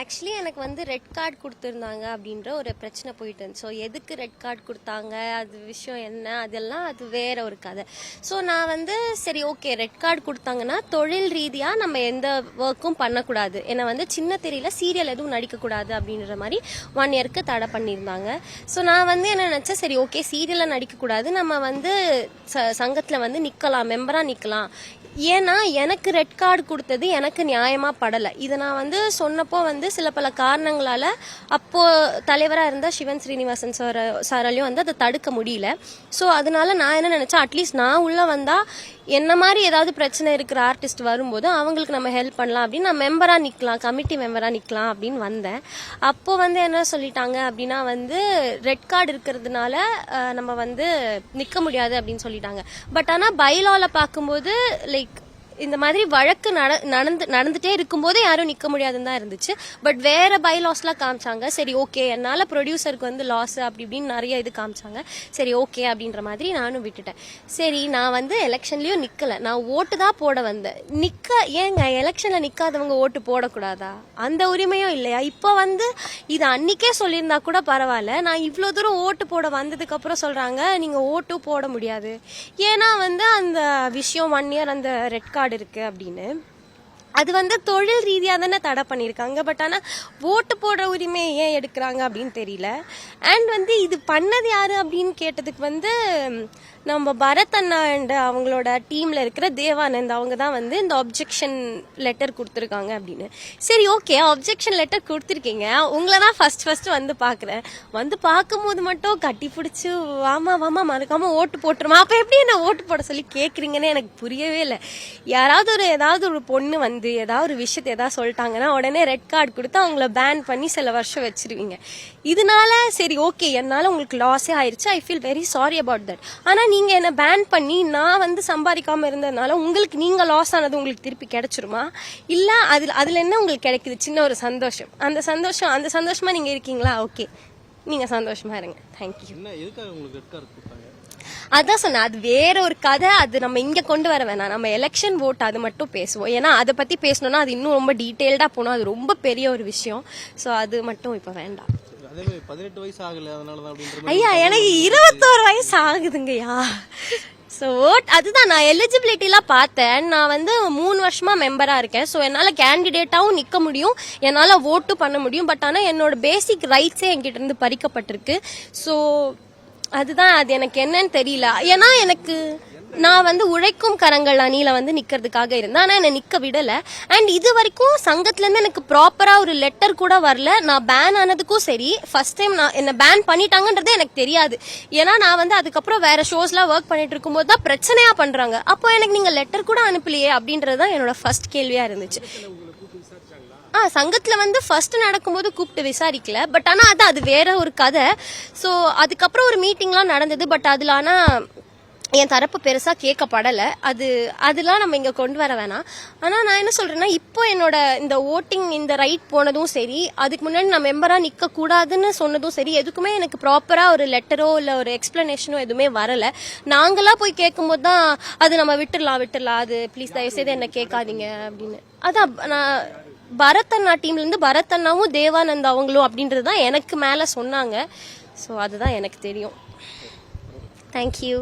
Actually எனக்கு வந்து red card கொடுத்துருந்தாங்க அப்படின்ற ஒரு பிரச்சனை போயிட்டு இருந்துச்சு. ஸோ எதுக்கு ரெட் கார்டு கொடுத்தாங்க, அது விஷயம் என்ன, அதெல்லாம் அது வேற ஒரு கதை. ஸோ நான் வந்து சரி ஓகே ரெட் கார்டு கொடுத்தாங்கன்னா தொழில் ரீதியாக நம்ம எந்த ஒர்க்கும் பண்ணக்கூடாது, என்னை வந்து சின்ன திரையில சீரியல் எதுவும் நடிக்கக்கூடாது அப்படின்ற மாதிரி 1 இயருக்கு தடை பண்ணியிருந்தாங்க. ஸோ நான் வந்து என்ன நினச்சேன், சரி ஓகே சீரியலில் நடிக்கக்கூடாது, நம்ம வந்து சங்கத்தில் வந்து நிற்கலாம், மெம்பராக நிற்கலாம். ஏன்னா எனக்கு ரெட் கார்டு கொடுத்தது எனக்கு நியாயமா படலை. இதை நான் வந்து சொன்னப்போ வந்து சில பல காரணங்களால அப்போ தலைவராக இருந்த சிவன் ஸ்ரீனிவாசன் சாராலையும் வந்து அதை தடுக்க முடியல. ஸோ அதனால நான் என்ன நினைச்சேன், அட்லீஸ்ட் நான் உள்ள வந்தா என்ன மாதிரி ஏதாவது பிரச்சனை இருக்கிற ஆர்டிஸ்ட் வரும்போது அவங்களுக்கு நம்ம ஹெல்ப் பண்ணலாம் அப்படின்னு நான் மெம்பராக நிற்கலாம், கமிட்டி மெம்பராக நிற்கலாம் அப்படின்னு வந்தேன். அப்போ வந்து என்ன சொல்லிட்டாங்க அப்படின்னா வந்து ரெட் கார்டு இருக்கிறதுனால நம்ம வந்து நிற்க முடியாது அப்படின்னு சொல்லிட்டாங்க. பட் ஆனால் பைலால பார்க்கும்போது லைக் இந்த மாதிரி வழக்கு நடந்துட்டே இருக்கும்போது யாரும் நிற்க முடியாதுன்னு தான் இருந்துச்சு. பட் வேற பைலாஸ்லாம் காமிச்சாங்க. சரி ஓகே என்னால் ப்ரொடியூசருக்கு வந்து லாஸ் அப்படி இப்படின்னு நிறைய இது காமிச்சாங்க. சரி ஓகே அப்படின்ற மாதிரி நானும் விட்டுட்டேன். சரி நான் வந்து எலெக்ஷன்லயும் நிற்கல, நான் ஓட்டு தான் போட வந்தேன். ஏங்க எலெக்ஷன்ல நிற்காதவங்க ஓட்டு போடக்கூடாதா? அந்த உரிமையும் இல்லையா? இப்போ வந்து இது அன்னைக்கே சொல்லியிருந்தா கூட பரவாயில்ல, நான் இவ்வளோ தூரம் ஓட்டு போட வந்ததுக்கு அப்புறம் சொல்றாங்க நீங்க ஓட்டு போட முடியாது. ஏன்னா வந்து அந்த விஷயம் 1 இயர் அந்த ரெட் கார்டு இருக்கு அப்படின்னு அது வந்து தொழில் ரீதியாக தானே தடை பண்ணியிருக்காங்க. பட் ஆனால் ஓட்டு போடுற உரிமையை ஏன் எடுக்கிறாங்க அப்படின்னு தெரியல. அண்ட் வந்து இது பண்ணது யாரு அப்படின்னு கேட்டதுக்கு வந்து நம்ம பரத் அண்ணா அண்ட் அவங்களோட டீம்ல இருக்கிற தேவானந்த் அவங்க தான் வந்து இந்த அப்ஜெக்ஷன் லெட்டர் கொடுத்துருக்காங்க அப்படின்னு. சரி ஓகே அப்ஜெக்ஷன் லெட்டர் கொடுத்துருக்கீங்க, உங்களை தான் ஃபர்ஸ்ட் வந்து பார்க்குறேன். வந்து பார்க்கும்போது மட்டும் கட்டி பிடிச்சி வாமா மறக்காம ஓட்டு போட்டுருமா, அப்போ எப்படி என்ன ஓட்டு போட சொல்லி கேட்குறீங்கன்னு எனக்கு புரியவே இல்லை. யாராவது ஏதாவது ஒரு பொண்ணு வந்து ஏதாவது ஒரு விஷயத்தை ஏதாவது சொல்லிட்டாங்கன்னா உடனே ரெட் கார்டு கொடுத்து அவங்கள பேன் பண்ணி சில வருஷம் வச்சிருவீங்க. இதனால சரி ஓகே என்னால உங்களுக்கு லாஸே ஆயிடுச்சு, I feel very sorry about that. ஆனா நீங்க என்ன பேன் பண்ணி நான் வந்து சம்பாதிக்காம இருந்ததுனால உங்களுக்கு நீங்க லாஸ் ஆனது உங்களுக்கு திருப்பி கிடைச்சிருமா? இல்ல அதுல என்ன உங்களுக்கு கிடைக்குது? சின்ன ஒரு சந்தோஷம். அந்த சந்தோஷமா நீங்க இருக்கீங்களா? ஓகே நீங்க சந்தோஷமா இருங்க. தேங்க்யூ. அதான் சொன்னேன், அது வேற ஒரு கதை, அது நம்ம இங்க கொண்டு வர வேணாம். நம்ம எலெக்ஷன் ஓட் அது மட்டும் பேசுவோம். ஏன்னா அதை பத்தி பேசணும்னா அது இன்னும் ரொம்ப டீடைல்டா போகணும், அது ரொம்ப பெரிய ஒரு விஷயம். சோ அது மட்டும் இப்ப வேண்டாம். 18 வயசு ஆகல அதனால ஐயா எனக்கு 21 வயசு ஆகுதுங்கய்யா. ஸோ அதுதான் நான் எலிஜிபிலிட்டிலாம் பார்த்தேன். நான் வந்து 3 வருஷமா மெம்பராக இருக்கேன். ஸோ என்னால் கேண்டிடேட்டாகவும் நிற்க முடியும், என்னால் ஓட்டு பண்ண முடியும். பட் ஆனால் என்னோட பேசிக் ரைட்ஸே என்கிட்ட இருந்து பறிக்கப்பட்டிருக்கு. ஸோ அதுதான் அது எனக்கு என்னன்னு தெரியல. ஏன்னா நான் வந்து உழைக்கும் கரங்கள் அணியில வந்து நிக்கிறதுக்காக இருந்தேன், ஆனா என்ன நிக்க விடல. அண்ட் இது வரைக்கும் சங்கத்துல இருந்து எனக்கு ப்ராப்பரா ஒரு லெட்டர் கூட வரல. நான் பேன் ஆனதுக்கும் சரி, ஃபர்ஸ்ட் டைம் நான் என்ன பேன் பண்ணிட்டாங்கன்றது எனக்கு தெரியாது. ஏன்னா நான் வந்து அதுக்கப்புறம் வேற ஷோஸ்லாம் ஒர்க் பண்ணிட்டு இருக்கும்போது தான் பிரச்சனையா பண்றாங்க. அப்போ எனக்கு நீங்க லெட்டர் கூட அனுப்பலையே அப்படின்றதுதான் என்னோட ஃபர்ஸ்ட் கேள்வியா இருந்துச்சு. சங்கத்துல வந்து ஃபர்ஸ்ட் நடக்கும்போது கூப்பிட்டு விசாரிக்கல. பட் ஆனா அது வேற ஒரு கதை. ஸோ அதுக்கப்புறம் ஒரு மீட்டிங்லாம் நடந்தது. பட் அதுல ஆனா என் தரப்பு பெருசா கேட்கப்படல. அதெல்லாம் நம்ம இங்க கொண்டு வர வேணாம். ஆனா நான் என்ன சொல்றேன்னா, இப்போ என்னோட இந்த ஓட்டிங் இந்த ரைட் போனதும் சரி, அதுக்கு முன்னாடி நான் மெம்பரா நிக்க கூடாதுன்னு சொன்னதும் சரி, எதுக்குமே எனக்கு ப்ராப்பரா ஒரு லெட்டரோ இல்ல ஒரு எக்ஸ்பிளனேஷனோ எதுவுமே வரல. நாங்களா போய் கேட்கும்போது தான் அது நம்ம விட்டுடலாம், அது ப்ளீஸ் தயவு செய்து என்ன கேட்காதீங்க அப்படின்னு. அதான் நான் பரத் அண்ணா டீம்ல இருந்து பரத் அண்ணாவும் தேவானந்த் அவங்களும் அப்படின்றதுதான் எனக்கு மேல சொன்னாங்க. ஸோ அதுதான் எனக்கு தெரியும். தேங்க்யூ.